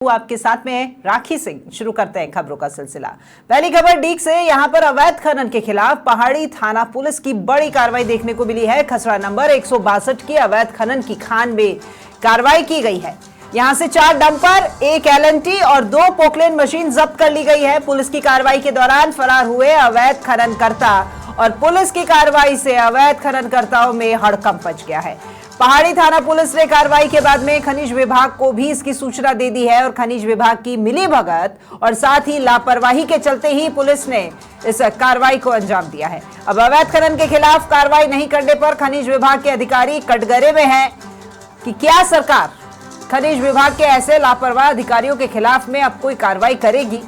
आपके साथ में राखी सिंह। शुरू करते हैं खबरों का सिलसिला। पहली खबर डीग से। यहां पर अवैध खनन के खिलाफ पहाड़ी थाना पुलिस की बड़ी कार्रवाई देखने को मिली है। खसरा नंबर 162 की अवैध खनन की खान में कार्रवाई की गई है। यहां से 4 डंपर, 1 एलएनटी और 2 पोकलेन मशीन जब्त कर ली गई है। पुलिस की कार्रवाई के दौरान फरार हुए अवैध खननकर्ता और पुलिस की कार्रवाई से अवैध खननकर्ताओं में हड़कंप मच गया है। पहाड़ी थाना पुलिस ने कार्रवाई के बाद में खनिज विभाग को भी इसकी सूचना दे दी है और खनिज विभाग की मिलीभगत और साथ ही लापरवाही के चलते ही पुलिस ने इस कार्रवाई को अंजाम दिया है। अब अवैध खनन के खिलाफ कार्रवाई नहीं करने पर खनिज विभाग के अधिकारी कटघरे में हैं कि क्या सरकार खनिज विभाग के ऐसे लापरवाह अधिकारियों के खिलाफ में अब कोई कार्रवाई करेगी।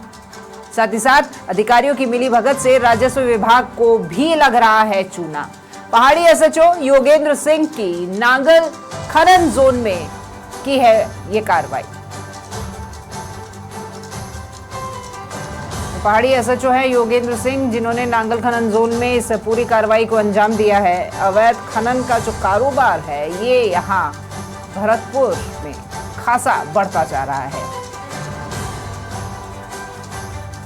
साथ ही साथ अधिकारियों की मिलीभगत से राजस्व विभाग को भी लग रहा है चूना। पहाड़ी एसएचओ योगेंद्र सिंह की नांगल खनन जोन में की है ये कार्रवाई। पहाड़ी एसएचओ है योगेंद्र सिंह, जिन्होंने नांगल खनन जोन में इस पूरी कार्रवाई को अंजाम दिया है। अवैध खनन का जो कारोबार है ये यहाँ भरतपुर में खासा बढ़ता जा रहा है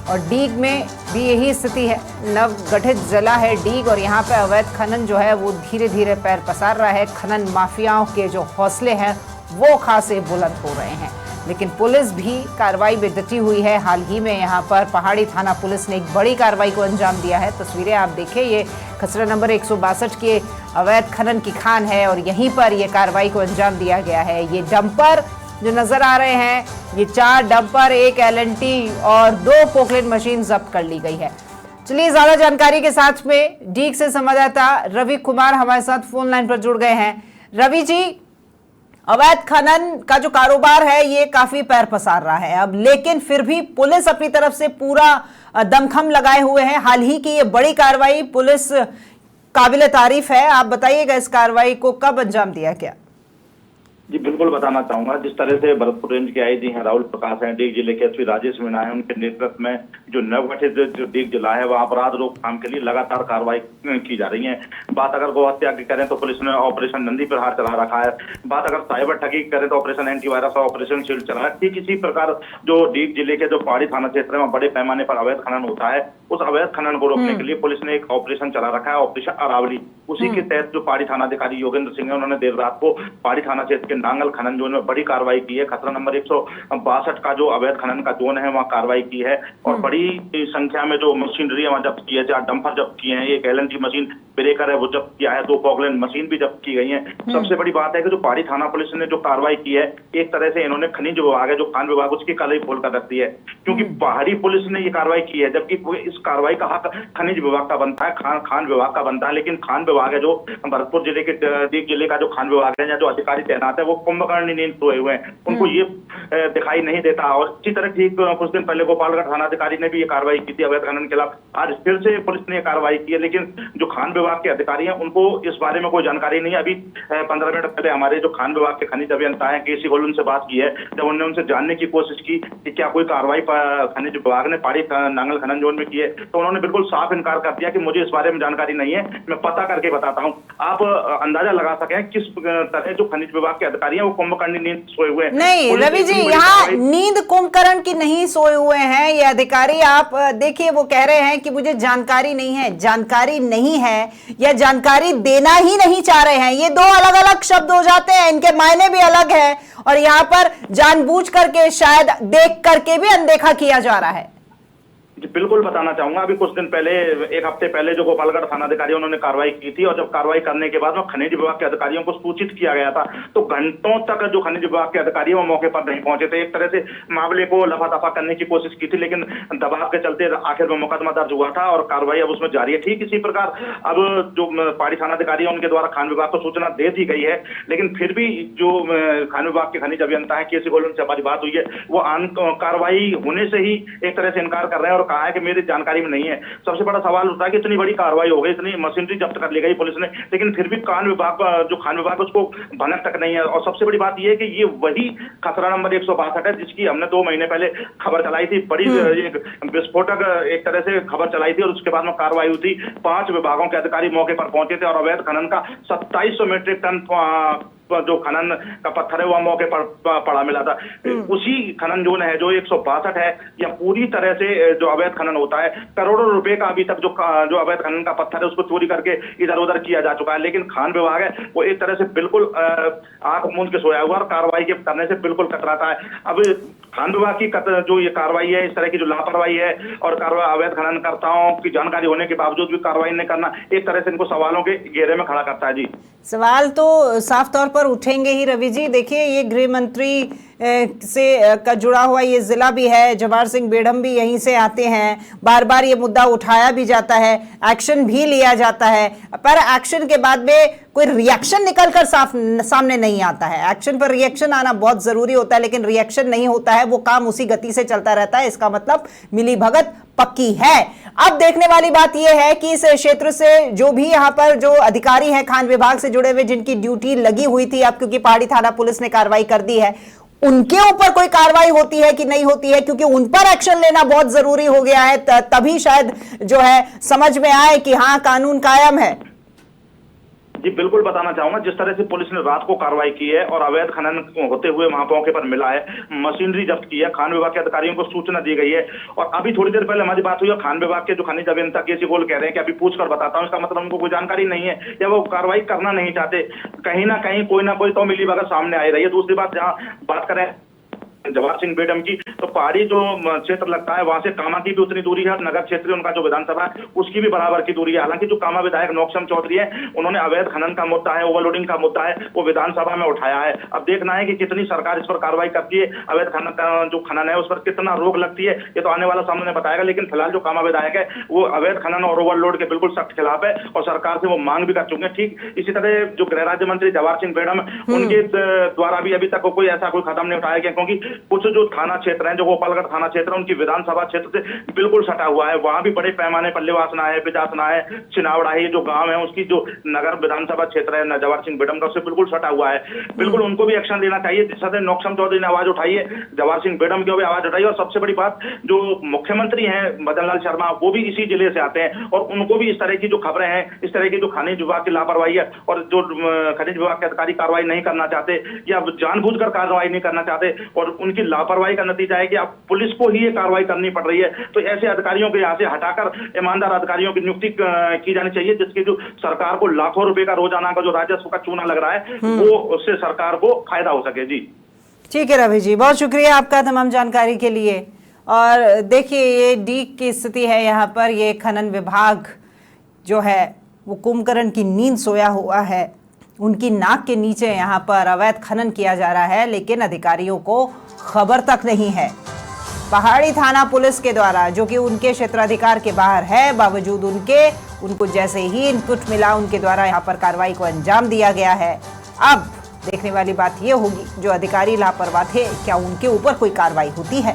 और डीग में भी यही स्थिति है। नव गठित जिला है डीग और यहाँ पे अवैध खनन जो है वो धीरे धीरे पैर पसार रहा है। खनन माफियाओं के जो हौसले हैं वो खासे बुलंद हो रहे हैं, लेकिन पुलिस भी कार्रवाई में डटी हुई है। हाल ही में यहाँ पर पहाड़ी थाना पुलिस ने एक बड़ी कार्रवाई को अंजाम दिया है। तस्वीरें आप देखें, ये खसरा नंबर 162 के अवैध खनन की खान है और यहीं पर ये कार्रवाई को अंजाम दिया गया है। ये डंपर जो नजर आ रहे हैं, ये 4 डंपर, 1 एलएनटी और 2 पोकलेन मशीन जब्त कर ली गई है। चलिए ज्यादा जानकारी के साथ में डीग से संवाददाता रवि कुमार हमारे साथ फोन लाइन पर जुड़ गए हैं। रवि जी, अवैध खनन का जो कारोबार है ये काफी पैर पसार रहा है अब, लेकिन फिर भी पुलिस अपनी तरफ से पूरा दमखम लगाए हुए है। हाल ही की ये बड़ी कार्रवाई पुलिस काबिल तारीफ है। आप बताइएगा इस कार्रवाई को कब अंजाम दिया गया? जी बिल्कुल बताना चाहूंगा। जिस तरह से भरतपुर रेंज के आईजी हैं राहुल प्रकाश हैं, डीग जिले के एसपी राजेश मीणा है, उनके नेतृत्व में जो नवगठित जो डीग जिला है वहाँ अपराध रोकथाम के लिए लगातार कार्रवाई की जा रही है। बात अगर गौ हत्या की करें तो पुलिस ने ऑपरेशन नंदी प्रहार चला रखा है। बात अगर साइबर ठगी की करें तो ऑपरेशन एंटीवायरस और ऑपरेशन शील्ड चला है। ठीक इसी प्रकार जो डीग जिले के जो पहाड़ी थाना क्षेत्र में बड़े पैमाने पर अवैध खनन होता है, उस अवैध खनन को रोकने के लिए पुलिस ने एक ऑपरेशन चला रखा है, ऑपरेशन अरावली। उसी के तहत जो पहाड़ी थाना अधिकारी योगेंद्र सिंह है, उन्होंने देर रात को पहाड़ी थाना क्षेत्र के नांगल खनन जोन में बड़ी कार्रवाई की है। खतरा नंबर 162 का जो अवैध खनन का जोन है वहाँ कार्रवाई की है और बड़ी संख्या में जो मशीनरी है वहाँ जब्त की है। 4 डंपर जब्त किए हैं, 1 एलएनटी मशीन ब्रेकर है वो जब्त किया है, 2 पोकलेन मशीन भी जब्त की गई है। सबसे बड़ी बात है कि जो पहाड़ी थाना पुलिस ने जो कार्रवाई की है, एक तरह से इन्होंने खनिज विभाग है जो खान विभाग, उसकी कलई खोल कर रख दी है, क्योंकि पहाड़ी पुलिस ने ये कार्रवाई की है, जबकि इस कार्रवाई का हक खनिज विभाग का बनता है, खान विभाग का बनता है। लेकिन खान विभाग है जो भरतपुर जिले के डीग जिले का जो खान विभाग है या जो अधिकारी तैनात है वो कुंभकर्ण नींद सोए हुए हैं, उनको ये दिखाई नहीं देता। और इसी तरह ठीक कुछ दिन पहले गोपालगढ़ थाना अधिकारी ने भी ये कार्रवाई की थी अवैध खनन के खिलाफ। आज फिर से पुलिस ने कार्रवाई की है, लेकिन जो खान विभाग के अधिकारी हैं उनको इस बारे में कोई जानकारी नहीं है। अभी 15 मिनट पहले हमारे जो खान विभाग के खनिज अभियंता है केसी गोल उनसे बात की है, जब उन्होंने उनसे जानने की कोशिश की कि क्या कोई कार्रवाई खनिज विभाग ने पहाड़ी नांगल खनन जोन में की है, तो उन्होंने बिल्कुल साफ इनकार कर दिया कि मुझे इस बारे में जानकारी नहीं है, मैं पता करके बताता हूँ। आप अंदाजा लगा सकें किस तरह जो खनिज विभाग के अधिकारी हैं वो कुंभकर्ण नींद सोए हुए हैं। नहीं रवि जी, यहाँ नींद कुंभकर्ण की नहीं सोए हुए हैं ये अधिकारी। आप देखिए, वो कह रहे हैं कि मुझे जानकारी नहीं है। जानकारी नहीं है या जानकारी देना ही नहीं चाह रहे हैं, ये 2 अलग अलग शब्द हो जाते हैं, इनके मायने भी अलग है और यहाँ पर जानबूझ करके शायद देख करके भी अनदेखा किया जा रहा है। जी बिल्कुल बताना चाहूंगा। अभी कुछ दिन पहले, 1 हफ्ते पहले जो गोपालगढ़ थाना अधिकारी उन्होंने कार्रवाई की थी और जब कार्रवाई करने के बाद में खनिज विभाग के अधिकारियों को सूचित किया गया था, तो घंटों तक जो खनिज विभाग के अधिकारी वो मौके पर नहीं पहुंचे थे। एक तरह से मामले को लफा दफा करने की कोशिश की थी, लेकिन दबाव के चलते आखिर में मुकदमा दर्ज हुआ था और कार्रवाई अब उसमें जारी है। ठीक इसी प्रकार अब जो पहाड़ी थाना अधिकारी है उनके द्वारा खान विभाग को सूचना दे दी गई है, लेकिन फिर भी जो खान विभाग के खनिज अभियंता है केसी गोल से हमारी बात हुई है, वो कार्रवाई होने से ही एक तरह से इनकार कर रहे हैं और कहा है कि मेरी जानकारी में नहीं है। सबसे बड़ा सवाल होता है कि इतनी बड़ी कार्रवाई हो गई, इतनी मशीनरी जब्त कर ली गई पुलिस ने, लेकिन फिर भी खान विभाग जो खान विभाग उसको भनक तक नहीं है। और सबसे बड़ी बात यह है कि ये वही खसरा नंबर 162 है जिसकी हमने 2 महीने पहले खबर चलाई थी। बड़ी विस्फोटक एक तरह से खबर चलाई थी और उसके बाद में कार्रवाई हुई थी। 5 विभागों के अधिकारी मौके पर पहुंचे थे और अवैध खनन का 2700 मीट्रिक टन जो खनन का पत्थर है वह मौके पर पड़ा मिला था। उसी खनन जोन है जो 162 है, या पूरी तरह से जो अवैध खनन होता है, करोड़ों रुपए का अभी तक जो अवैध खनन का पत्थर है उसको चोरी करके इधर उधर किया जा चुका है। लेकिन खान विभाग है वो एक तरह से बिल्कुल आंख मूंद के सोया हुआ और कार्रवाई के करने से बिल्कुल कतराता है। अब खान विभाग की जो ये कार्रवाई है, इस तरह की जो लापरवाही है और अवैध खननकर्ताओं की जानकारी होने के बावजूद भी कार्रवाई नहीं करना, एक तरह से इनको सवालों के घेरे में खड़ा करता है। जी, सवाल तो साफ तौर पर उठेंगे ही रवि जी। देखिए, ये गृह मंत्री से का जुड़ा हुआ ये जिला भी है, जवाहर सिंह बेढ़म भी यहीं से आते हैं, बार बार ये मुद्दा उठाया भी जाता है, एक्शन भी लिया जाता है, पर एक्शन के बाद में कोई रिएक्शन निकलकर सामने नहीं आता है। एक्शन पर रिएक्शन आना बहुत जरूरी होता है, लेकिन रिएक्शन नहीं होता है, वो काम उसी गति से चलता रहता है। इसका मतलब मिलीभगत पक्की है। अब देखने वाली बात यह है कि इस क्षेत्र से जो भी यहाँ पर जो अधिकारी हैं खान विभाग से जुड़े हुए, जिनकी ड्यूटी लगी हुई थी, अब क्योंकि पहाड़ी थाना पुलिस ने कार्रवाई कर दी है, उनके ऊपर कोई कार्रवाई होती है कि नहीं होती है, क्योंकि उन पर एक्शन लेना बहुत जरूरी हो गया है। तभी शायद जो है समझ में आए कि हाँ, कानून कायम है। जी बिल्कुल बताना चाहूंगा, जिस तरह से पुलिस ने रात को कार्रवाई की है और अवैध खनन होते हुए वहां मौके पर मिला है, मशीनरी जब्त की है, खान विभाग के अधिकारियों को सूचना दी गई है। और अभी थोड़ी देर पहले हमारी बात हुई है, खान विभाग के जो खनिज अभियंता केसी गोयल कह रहे हैं कि अभी पूछ कर बताता हूं। इसका मतलब उनको कोई जानकारी नहीं है या वो कार्रवाई करना नहीं चाहते। कहीं ना कहीं कोई ना कोई तो मिलीभगत सामने आ रही है। दूसरी बात, जहां बात करें जवाहर सिंह बेढ़म की, तो पहाड़ी जो क्षेत्र लगता है वहां से कामा की भी उतनी दूरी है, नगर क्षेत्र उनका जो विधानसभा है उसकी भी बराबर की दूरी है। हालांकि जो कामा विधायक नौक्षम चौधरी है, उन्होंने अवैध खनन का मुद्दा है, ओवरलोडिंग का मुद्दा है, वो विधानसभा में उठाया है। अब देखना है कि कितनी सरकार इस पर कार्रवाई करती है, अवैध खनन का जो खनन है उस पर कितना रोक लगती है, ये तो आने वाला समय बताएगा। लेकिन फिलहाल जो कामा विधायक है वो अवैध खनन और ओवरलोड के बिल्कुल सख्त खिलाफ है और सरकार से वो मांग भी कर चुके हैं। ठीक इसी तरह जो गृह राज्य मंत्री जवाहर सिंह बेढ़म, उनके द्वारा भी अभी तक कोई ऐसा कोई कदम नहीं उठाया गया, क्योंकि कुछ जो थाना क्षेत्र है, जो गोपालगढ़ थाना क्षेत्र है, उनकी विधानसभा क्षेत्र से बिल्कुल सटा हुआ है। वहां भी बड़े पैमाने पर लेवासना है, बिजासना है, चिनावड़ाही जो गांव है उसकी जो नगर विधानसभा क्षेत्र है जवाहर सिंह बेढ़म का, उससे बिल्कुल सटा हुआ है। बिल्कुल उनको भी एक्शन लेना चाहिए। जिस तरह नौक्षम चौधरी ने आवाज उठाई है, जवाहर सिंह बेढ़म की भी आवाज उठाई। और सबसे बड़ी बात, जो मुख्यमंत्री हैं मदन लाल शर्मा, वो भी इसी जिले से आते हैं और उनको भी इस तरह की जो खबरें हैं, इस तरह की जो खनिज विभाग की लापरवाही है और जो खनिज विभाग के अधिकारी कार्रवाई नहीं करना चाहते या जानबूझकर कार्रवाई नहीं करना चाहते और उनकी लापरवाही का नतीजा है कि अब पुलिस को ही ये कार्रवाई करनी पड़ रही है। तो ऐसे अधिकारियों को यहाँ से हटाकर ईमानदार अधिकारियों की नियुक्ति की जानी चाहिए, जिसके जो सरकार को लाखों रुपए का रोजाना का जो राजस्व का चूना लग रहा है वो उससे सरकार को फायदा हो सके। जी ठीक है रवि जी, बहुत शुक्रिया आपका तमाम जानकारी के लिए। और देखिए, ये डीग की स्थिति है यहाँ पर। ये खनन विभाग जो है वो कुंभकर्ण की नींद सोया हुआ है, उनकी नाक के नीचे यहाँ पर अवैध खनन किया जा रहा है, लेकिन अधिकारियों को खबर तक नहीं है। पहाड़ी थाना पुलिस के द्वारा, जो कि उनके क्षेत्राधिकार के बाहर है, बावजूद उनको जैसे ही इनपुट मिला उनके द्वारा यहाँ पर कार्रवाई को अंजाम दिया गया है। अब देखने वाली बात यह होगी, जो अधिकारी लापरवाह थे, क्या उनके ऊपर कोई कार्रवाई होती है?